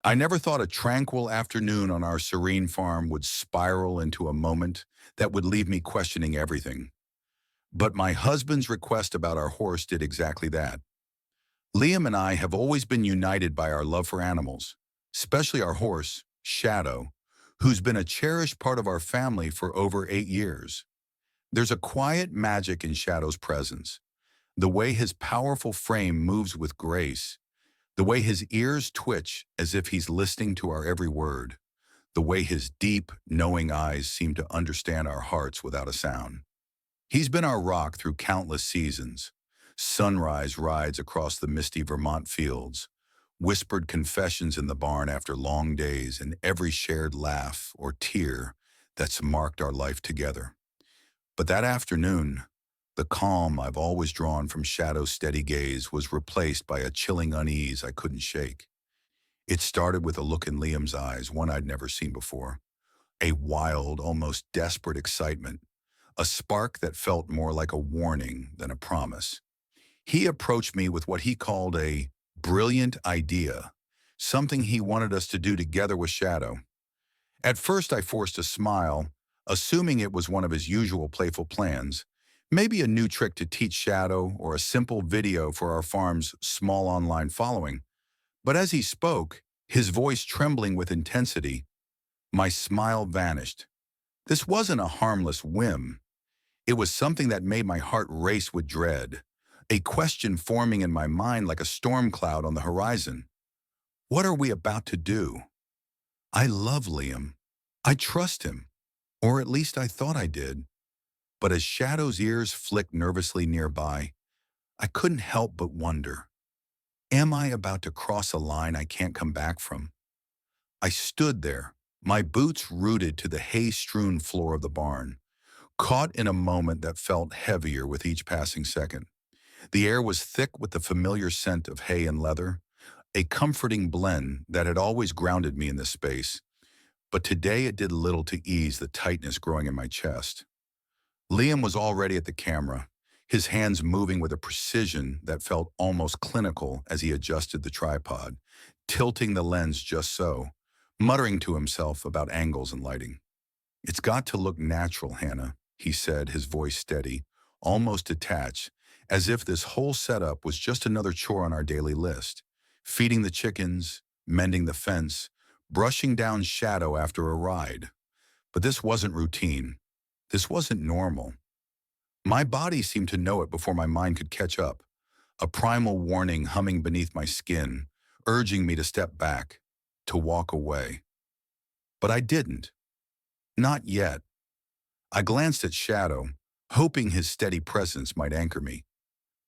I never thought a tranquil afternoon on our serene farm would spiral into a moment that would leave me questioning everything. But my husband's request about our horse did exactly that. Liam and I have always been united by our love for animals, especially our horse, Shadow, who's been a cherished part of our family for over 8 years. There's a quiet magic in Shadow's presence, the way his powerful frame moves with grace, the way his ears twitch as if he's listening to our every word, the way his deep, knowing eyes seem to understand our hearts without a sound. He's been our rock through countless seasons. Sunrise rides across the misty Vermont fields, whispered confessions in the barn after long days, and every shared laugh or tear that's marked our life together. But that afternoon, the calm I've always drawn from Shadow's steady gaze was replaced by a chilling unease I couldn't shake. It started with a look in Liam's eyes, one I'd never seen before. A wild, almost desperate excitement, a spark that felt more like a warning than a promise. He approached me with what he called a brilliant idea, something he wanted us to do together with Shadow. At first, I forced a smile, assuming it was one of his usual playful plans, maybe a new trick to teach Shadow or a simple video for our farm's small online following. But as he spoke, his voice trembling with intensity, my smile vanished. This wasn't a harmless whim. It was something that made my heart race with dread, a question forming in my mind like a storm cloud on the horizon. What are we about to do? I love Liam. I trust him, or at least I thought I did. But as Shadow's ears flicked nervously nearby, I couldn't help but wonder, am I about to cross a line I can't come back from? I stood there, my boots rooted to the hay-strewn floor of the barn, caught in a moment that felt heavier with each passing second. The air was thick with the familiar scent of hay and leather, a comforting blend that had always grounded me in this space, but today it did little to ease the tightness growing in my chest. Liam was already at the camera, his hands moving with a precision that felt almost clinical as he adjusted the tripod, tilting the lens just so, muttering to himself about angles and lighting. "It's got to look natural, Hannah," he said, his voice steady, almost detached, as if this whole setup was just another chore on our daily list. Feeding the chickens, mending the fence, brushing down Shadow after a ride. But this wasn't routine. This wasn't normal. My body seemed to know it before my mind could catch up, a primal warning humming beneath my skin, urging me to step back, to walk away. But I didn't. Not yet. I glanced at Shadow, hoping his steady presence might anchor me.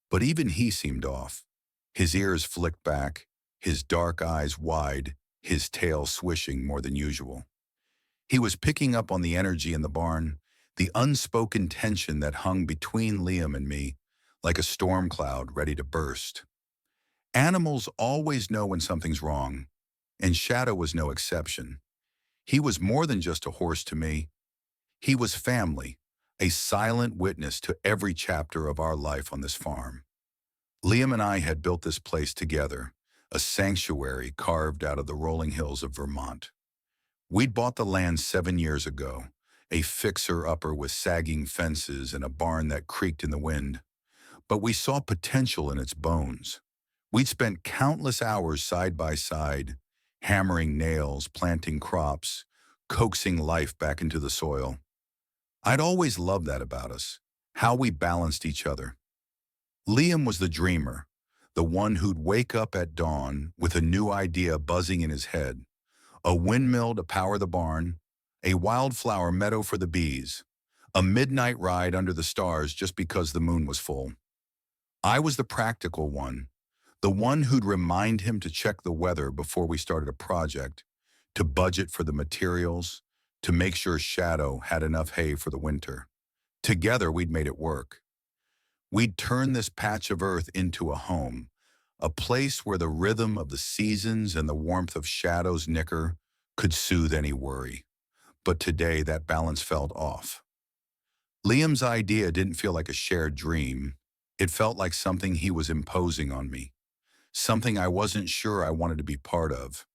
But even he seemed off. His ears flicked back, his dark eyes wide, his tail swishing more than usual. He was picking up on the energy in the barn, the unspoken tension that hung between Liam and me, like a storm cloud ready to burst. Animals always know when something's wrong, and Shadow was no exception. He was more than just a horse to me. He was family, a silent witness to every chapter of our life on this farm. Liam and I had built this place together, a sanctuary carved out of the rolling hills of Vermont. We'd bought the land 7 years ago, a fixer-upper with sagging fences and a barn that creaked in the wind. But we saw potential in its bones. We'd spent countless hours side by side, hammering nails, planting crops, coaxing life back into the soil. I'd always loved that about us, how we balanced each other. Liam was the dreamer, the one who'd wake up at dawn with a new idea buzzing in his head, a windmill to power the barn, a wildflower meadow for the bees, a midnight ride under the stars just because the moon was full. I was the practical one, the one who'd remind him to check the weather before we started a project, to budget for the materials, to make sure Shadow had enough hay for the winter. Together, we'd made it work. We'd turned this patch of earth into a home, a place where the rhythm of the seasons and the warmth of Shadow's nicker could soothe any worry. But today, that balance felt off. Liam's idea didn't feel like a shared dream. It felt like something he was imposing on me, something I wasn't sure I wanted to be part of.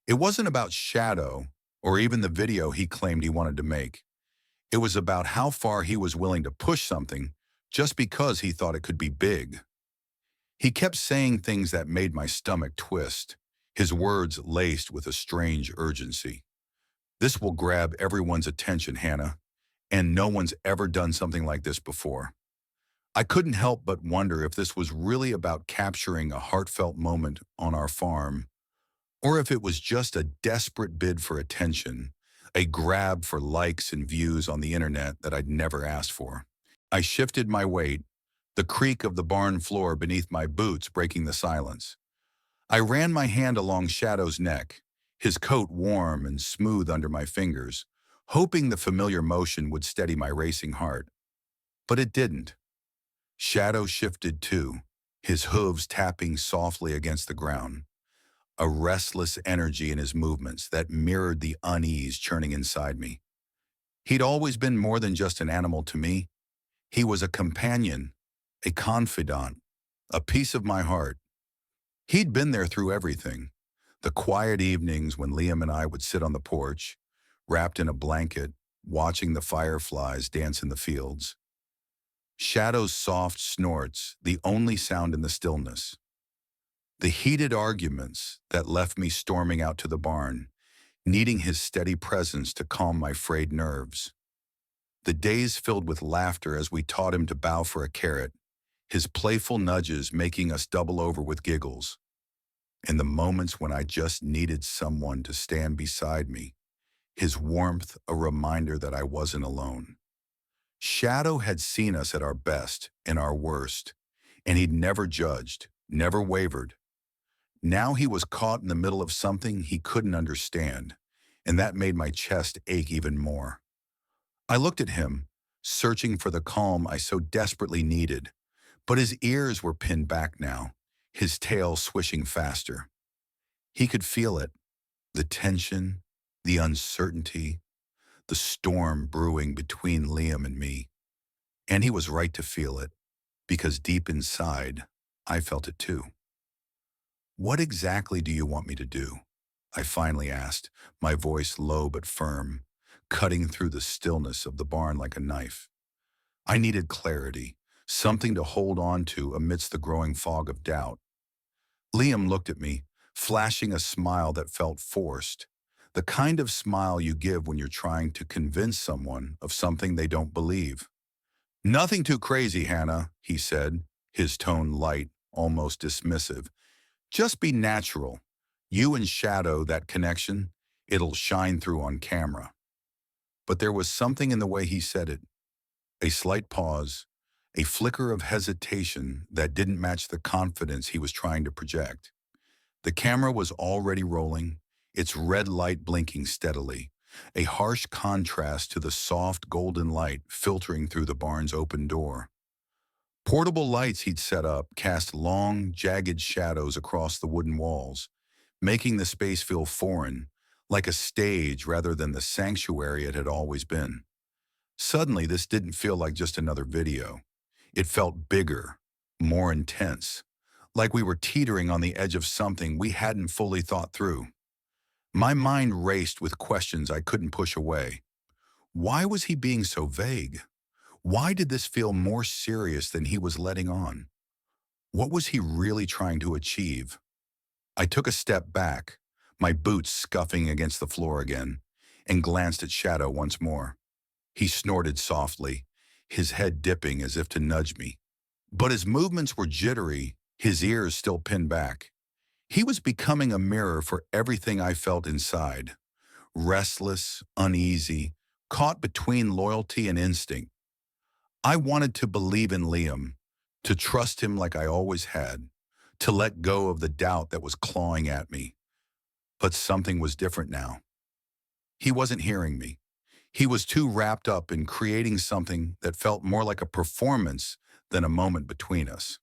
It wasn't about Shadow or even the video he claimed he wanted to make. It was about how far he was willing to push something just because he thought it could be big. He kept saying things that made my stomach twist, his words laced with a strange urgency. This will grab everyone's attention, Hannah, and no one's ever done something like this before. I couldn't help but wonder if this was really about capturing a heartfelt moment on our farm, or if it was just a desperate bid for attention, a grab for likes and views on the internet that I'd never asked for. I shifted my weight, the creak of the barn floor beneath my boots breaking the silence. I ran my hand along Shadow's neck, his coat warm and smooth under my fingers, hoping the familiar motion would steady my racing heart. But it didn't. Shadow shifted too, his hooves tapping softly against the ground, a restless energy in his movements that mirrored the unease churning inside me. He'd always been more than just an animal to me. He was a companion, a confidant, a piece of my heart. He'd been there through everything. The quiet evenings when Liam and I would sit on the porch, wrapped in a blanket, watching the fireflies dance in the fields. Shadow's soft snorts, the only sound in the stillness. The heated arguments that left me storming out to the barn, needing his steady presence to calm my frayed nerves. The days filled with laughter as we taught him to bow for a carrot, his playful nudges making us double over with giggles. And the moments when I just needed someone to stand beside me, his warmth a reminder that I wasn't alone. Shadow had seen us at our best and our worst, and he'd never judged, never wavered. Now he was caught in the middle of something he couldn't understand, and that made my chest ache even more. I looked at him, searching for the calm I so desperately needed, but his ears were pinned back now, his tail swishing faster. He could feel it, the tension, the uncertainty, the storm brewing between Liam and me. And he was right to feel it, because deep inside, I felt it too. "What exactly do you want me to do?" I finally asked, my voice low but firm, cutting through the stillness of the barn like a knife. I needed clarity, something to hold on to amidst the growing fog of doubt. Liam looked at me, flashing a smile that felt forced, the kind of smile you give when you're trying to convince someone of something they don't believe. "Nothing too crazy, Hannah," he said, his tone light, almost dismissive. "Just be natural. You and Shadow, that connection, it'll shine through on camera." But there was something in the way he said it, a slight pause, a flicker of hesitation that didn't match the confidence he was trying to project. The camera was already rolling, its red light blinking steadily, a harsh contrast to the soft golden light filtering through the barn's open door. Portable lights he'd set up cast long, jagged shadows across the wooden walls, making the space feel foreign, like a stage rather than the sanctuary it had always been. Suddenly, this didn't feel like just another video. It felt bigger, more intense, like we were teetering on the edge of something we hadn't fully thought through. My mind raced with questions I couldn't push away. Why was he being so vague? Why did this feel more serious than he was letting on? What was he really trying to achieve? I took a step back, my boots scuffing against the floor again, and glanced at Shadow once more. He snorted softly, his head dipping as if to nudge me. But his movements were jittery, his ears still pinned back. He was becoming a mirror for everything I felt inside, restless, uneasy, caught between loyalty and instinct. I wanted to believe in Liam, to trust him like I always had, to let go of the doubt that was clawing at me. But something was different now. He wasn't hearing me. He was too wrapped up in creating something that felt more like a performance than a moment between us.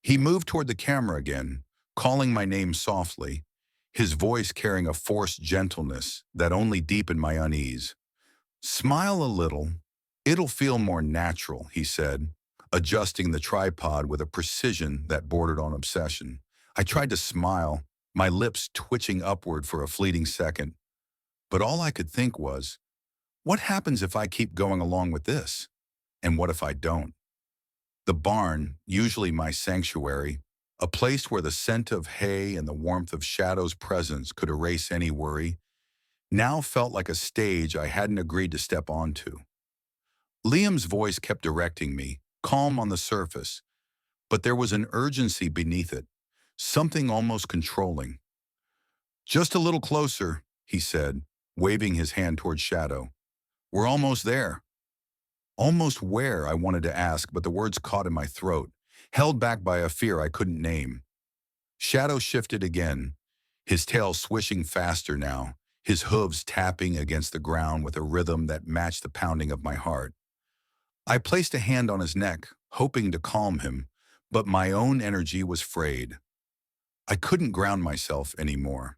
He moved toward the camera again, calling my name softly, his voice carrying a forced gentleness that only deepened my unease. "Smile a little. It'll feel more natural," he said, adjusting the tripod with a precision that bordered on obsession. I tried to smile, my lips twitching upward for a fleeting second. But all I could think was, what happens if I keep going along with this? And what if I don't? The barn, usually my sanctuary, a place where the scent of hay and the warmth of Shadow's presence could erase any worry, now felt like a stage I hadn't agreed to step onto. Liam's voice kept directing me, calm on the surface, but there was an urgency beneath it, something almost controlling. "Just a little closer," he said, waving his hand toward Shadow. "We're almost there." Almost where, I wanted to ask, but the words caught in my throat, held back by a fear I couldn't name. Shadow shifted again, his tail swishing faster now, his hooves tapping against the ground with a rhythm that matched the pounding of my heart. I placed a hand on his neck, hoping to calm him, but my own energy was frayed. I couldn't ground myself anymore.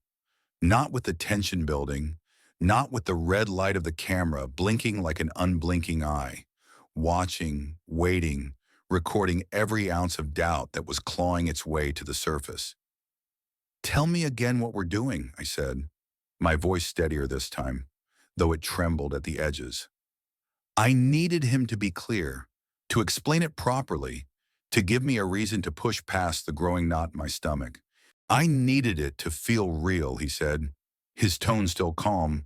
Not with the tension building, not with the red light of the camera blinking like an unblinking eye, watching, waiting, recording every ounce of doubt that was clawing its way to the surface. "Tell me again what we're doing," I said, my voice steadier this time, though it trembled at the edges. I needed him to be clear, to explain it properly, to give me a reason to push past the growing knot in my stomach. I needed it to feel real, he said, his tone still calm,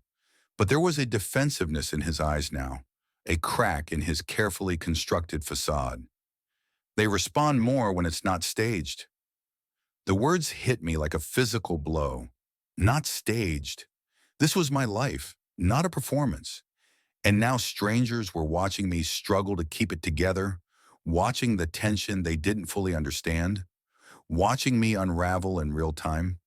but there was a defensiveness in his eyes now, a crack in his carefully constructed facade. They respond more when it's not staged. The words hit me like a physical blow. Not staged. This was my life, not a performance. And now strangers were watching me struggle to keep it together, watching the tension they didn't fully understand, watching me unravel in real time.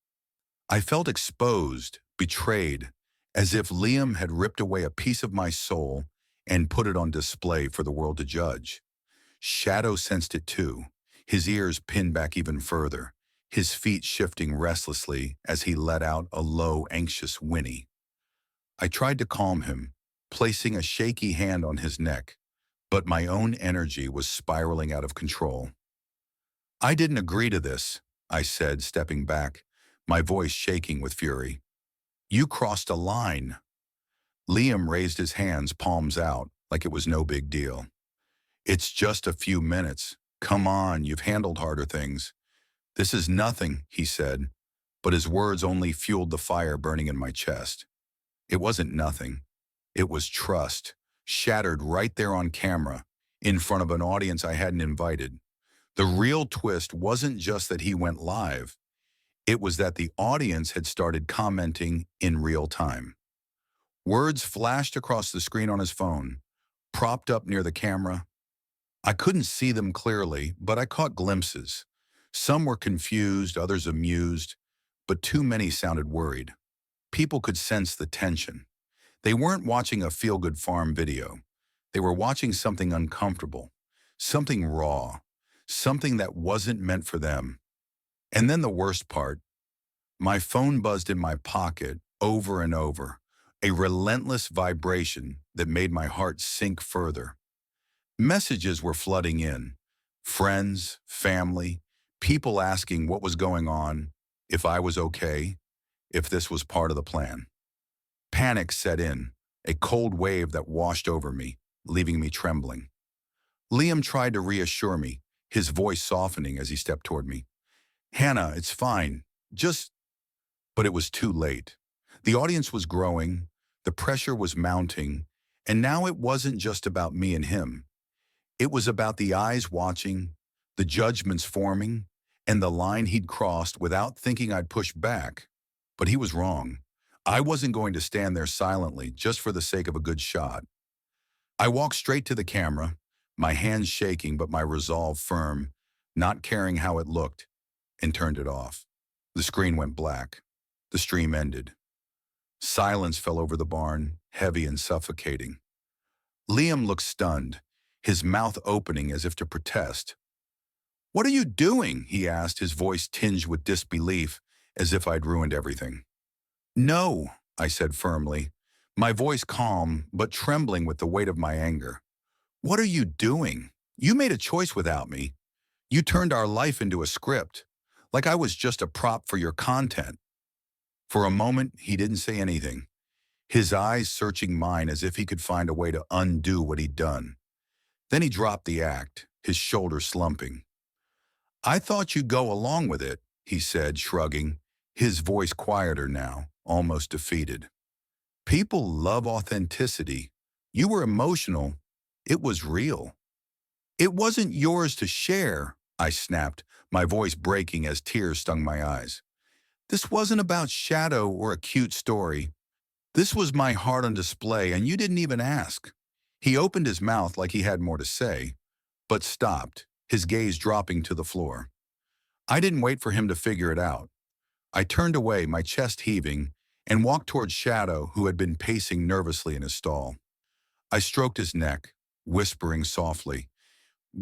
I felt exposed, betrayed, as if Liam had ripped away a piece of my soul and put it on display for the world to judge. Shadow sensed it too, his ears pinned back even further, his feet shifting restlessly as he let out a low, anxious whinny. I tried to calm him, placing a shaky hand on his neck, but my own energy was spiraling out of control. "I didn't agree to this," I said, stepping back, my voice shaking with fury. "You crossed a line." Liam raised his hands, palms out, like it was no big deal. "It's just a few minutes. Come on, you've handled harder things." "This is nothing," he said, but his words only fueled the fire burning in my chest. It wasn't nothing. It was trust, shattered right there on camera, in front of an audience I hadn't invited. The real twist wasn't just that he went live. It was that the audience had started commenting in real time. Words flashed across the screen on his phone, propped up near the camera. I couldn't see them clearly, but I caught glimpses. Some were confused, others amused, but too many sounded worried. People could sense the tension. They weren't watching a feel-good farm video. They were watching something uncomfortable, something raw, something that wasn't meant for them. And then the worst part, my phone buzzed in my pocket over and over, a relentless vibration that made my heart sink further. Messages were flooding in. Friends, family, people asking what was going on, if I was okay, if this was part of the plan. Panic set in, a cold wave that washed over me, leaving me trembling. Liam tried to reassure me, his voice softening as he stepped toward me. "Hannah, it's fine. Just..." But it was too late. The audience was growing, the pressure was mounting, and now it wasn't just about me and him. It was about the eyes watching, the judgments forming, and the line he'd crossed without thinking I'd push back. But he was wrong. I wasn't going to stand there silently just for the sake of a good shot. I walked straight to the camera, my hands shaking but my resolve firm, not caring how it looked, and turned it off. The screen went black. The stream ended. Silence fell over the barn, heavy and suffocating. Liam looked stunned, his mouth opening as if to protest. "What are you doing?" he asked, his voice tinged with disbelief, as if I'd ruined everything. "No," I said firmly, my voice calm but trembling with the weight of my anger. "What are you doing? You made a choice without me. You turned our life into a script. like I was just a prop for your content. For a moment, he didn't say anything, his eyes searching mine as if he could find a way to undo what he'd done. Then he dropped the act, his shoulders slumping. I thought you'd go along with it, he said, shrugging, his voice quieter now, almost defeated. People love authenticity. You were emotional. It was real. It wasn't yours to share, I snapped, my voice breaking as tears stung my eyes. This wasn't about shadow or a cute story. This was my heart on display, and you didn't even ask. He opened his mouth like he had more to say, but stopped, his gaze dropping to the floor. I didn't wait for him to figure it out. I turned away, my chest heaving, and walked toward Shadow, who had been pacing nervously in his stall. I stroked his neck, whispering softly,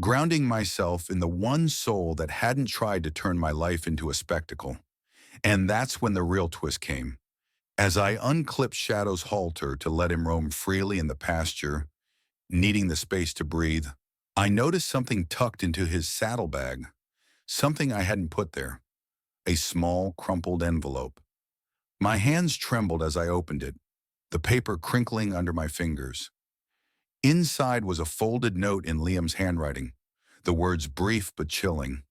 grounding myself in the one soul that hadn't tried to turn my life into a spectacle. And that's when the real twist came. As I unclipped Shadow's halter to let him roam freely in the pasture, needing the space to breathe, I noticed something tucked into his saddlebag, something I hadn't put there, a small, crumpled envelope. My hands trembled as I opened it, the paper crinkling under my fingers. Inside was a folded note in Liam's handwriting, the words brief but chilling.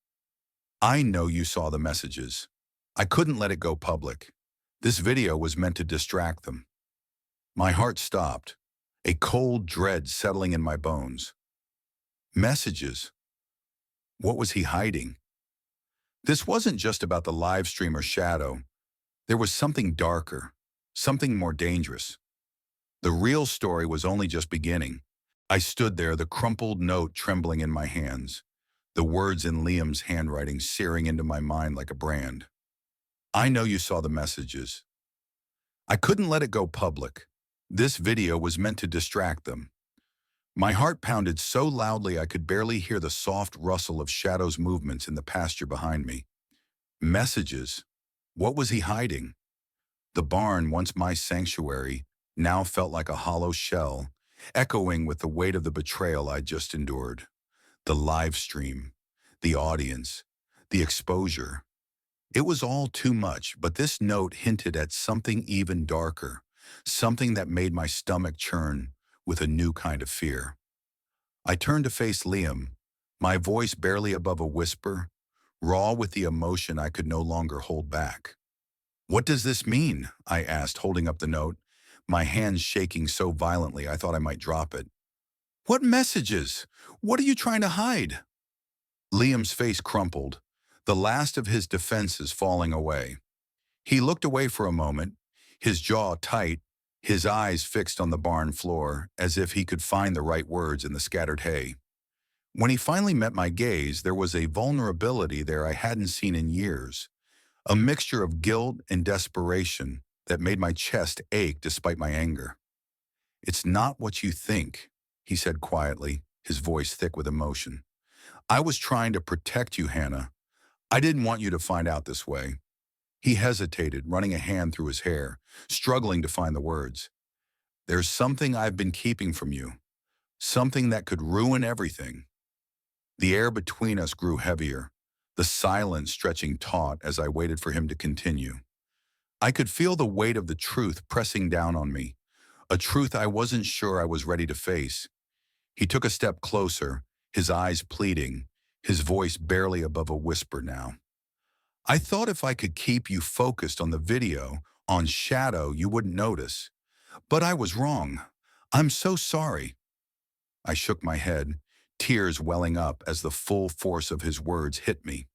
I know you saw the messages. I couldn't let it go public. This video was meant to distract them. My heart stopped, a cold dread settling in my bones. Messages. What was he hiding? This wasn't just about the live stream or Shadow. There was something darker, something more dangerous. The real story was only just beginning. I stood there, the crumpled note trembling in my hands, the words in Liam's handwriting searing into my mind like a brand. I know you saw the messages. I couldn't let it go public. This video was meant to distract them. My heart pounded so loudly I could barely hear the soft rustle of Shadow's movements in the pasture behind me. Messages. What was he hiding? The barn, once my sanctuary, now felt like a hollow shell, echoing with the weight of the betrayal I'd just endured. The live stream, the audience, the exposure. It was all too much, but this note hinted at something even darker, something that made my stomach churn with a new kind of fear. I turned to face Liam, my voice barely above a whisper, raw with the emotion I could no longer hold back. What does this mean? I asked, holding up the note, my hands shaking so violently I thought I might drop it. What messages? What are you trying to hide? Liam's face crumpled, the last of his defenses falling away. He looked away for a moment, his jaw tight, his eyes fixed on the barn floor, as if he could find the right words in the scattered hay. When he finally met my gaze, there was a vulnerability there I hadn't seen in years, a mixture of guilt and desperation that made my chest ache despite my anger. It's not what you think, he said quietly, his voice thick with emotion. I was trying to protect you, Hannah. I didn't want you to find out this way. He hesitated, running a hand through his hair, struggling to find the words. There's something I've been keeping from you, something that could ruin everything. The air between us grew heavier, the silence stretching taut as I waited for him to continue. I could feel the weight of the truth pressing down on me, a truth I wasn't sure I was ready to face. He took a step closer, his eyes pleading, his voice barely above a whisper now. I thought if I could keep you focused on the video, on Shadow, you wouldn't notice. But I was wrong. I'm so sorry. I shook my head, tears welling up as the full force of his words hit me.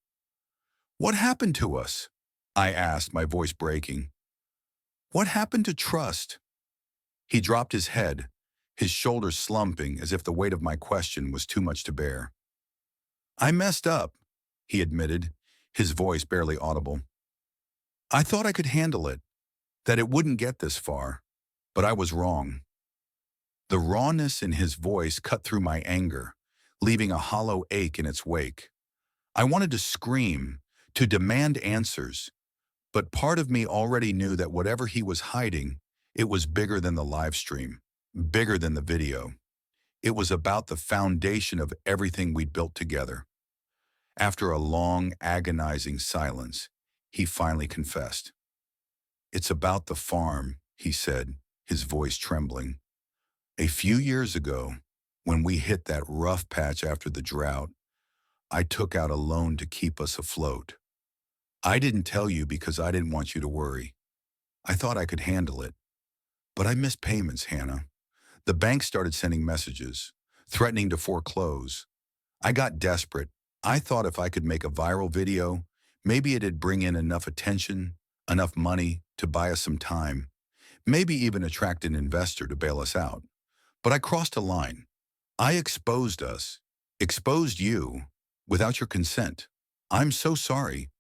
What happened to us? I asked, my voice breaking. What happened to trust? He dropped his head, his shoulders slumping as if the weight of my question was too much to bear. I messed up, he admitted, his voice barely audible. I thought I could handle it, that it wouldn't get this far, but I was wrong. The rawness in his voice cut through my anger, leaving a hollow ache in its wake. I wanted to scream, to demand answers, but part of me already knew that whatever he was hiding, it was bigger than the live stream, bigger than the video. It was about the foundation of everything we'd built together. After a long, agonizing silence, he finally confessed. "It's about the farm," he said, his voice trembling. "A few years ago, when we hit that rough patch after the drought, I took out a loan to keep us afloat. I didn't tell you because I didn't want you to worry. I thought I could handle it. But I missed payments, Hannah. The bank started sending messages, threatening to foreclose. I got desperate. I thought if I could make a viral video, maybe it'd bring in enough attention, enough money to buy us some time, maybe even attract an investor to bail us out. But I crossed a line. I exposed us, exposed you, without your consent. I'm so sorry."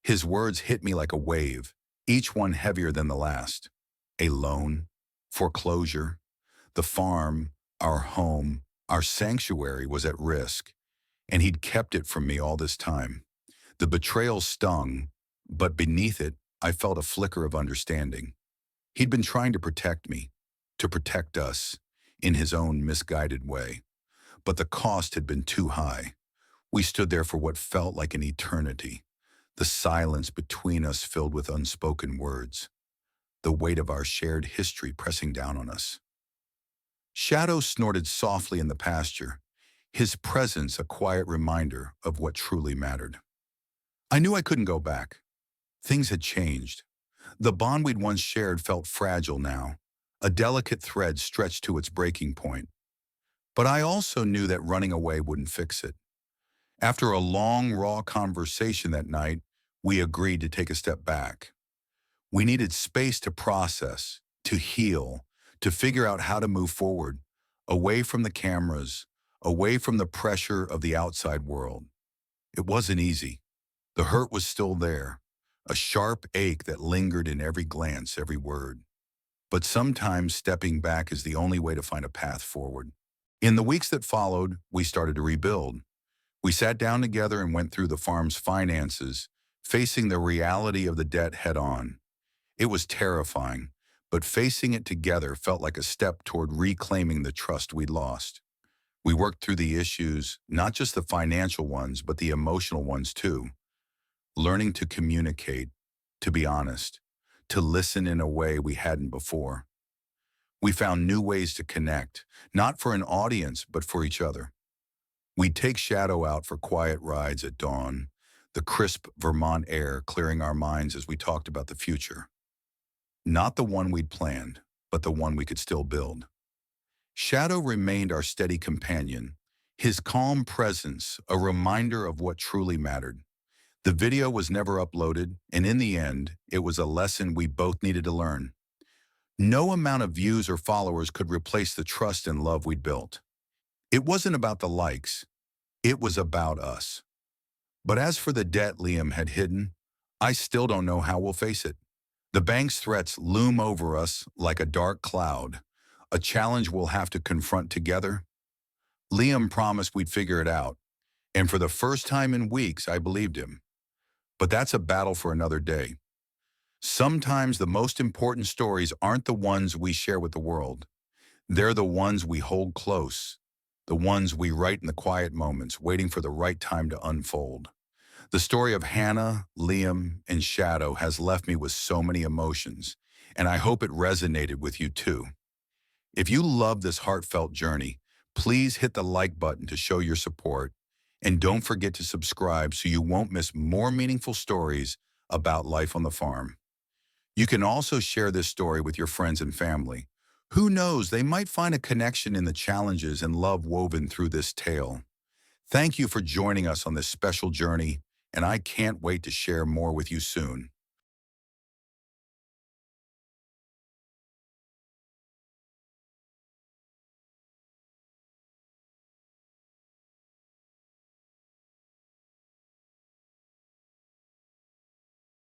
His words hit me like a wave, each one heavier than the last. A loan, foreclosure, the farm, our home, our sanctuary was at risk, and he'd kept it from me all this time. The betrayal stung, but beneath it, I felt a flicker of understanding. He'd been trying to protect me, to protect us, in his own misguided way. But the cost had been too high. We stood there for what felt like an eternity, the silence between us filled with unspoken words, the weight of our shared history pressing down on us. Shadow snorted softly in the pasture, his presence a quiet reminder of what truly mattered. I knew I couldn't go back. Things had changed. The bond we'd once shared felt fragile now, a delicate thread stretched to its breaking point. But I also knew that running away wouldn't fix it. After a long, raw conversation that night, we agreed to take a step back. We needed space to process, to heal, to figure out how to move forward, away from the cameras, away from the pressure of the outside world. It wasn't easy. The hurt was still there, a sharp ache that lingered in every glance, every word. But sometimes stepping back is the only way to find a path forward. In the weeks that followed, we started to rebuild. We sat down together and went through the farm's finances, facing the reality of the debt head on. It was terrifying, but facing it together felt like a step toward reclaiming the trust we'd lost. We worked through the issues, not just the financial ones, but the emotional ones too. Learning to communicate, to be honest, to listen in a way we hadn't before. We found new ways to connect, not for an audience, but for each other. We'd take Shadow out for quiet rides at dawn, the crisp Vermont air clearing our minds as we talked about the future. Not the one we'd planned, but the one we could still build. Shadow remained our steady companion, his calm presence a reminder of what truly mattered. The video was never uploaded, and in the end, it was a lesson we both needed to learn. No amount of views or followers could replace the trust and love we'd built. It wasn't about the likes, it was about us. But as for the debt Liam had hidden, I still don't know how we'll face it. The bank's threats loom over us like a dark cloud, a challenge we'll have to confront together. Liam promised we'd figure it out, and for the first time in weeks, I believed him. But that's a battle for another day. Sometimes the most important stories aren't the ones we share with the world. They're the ones we hold close, the ones we write in the quiet moments, waiting for the right time to unfold. The story of Hannah, Liam, and Shadow has left me with so many emotions, and I hope it resonated with you too. If you love this heartfelt journey, please hit the like button to show your support, and don't forget to subscribe so you won't miss more meaningful stories about life on the farm. You can also share this story with your friends and family. Who knows, they might find a connection in the challenges and love woven through this tale. Thank you for joining us on this special journey, and I can't wait to share more with you soon.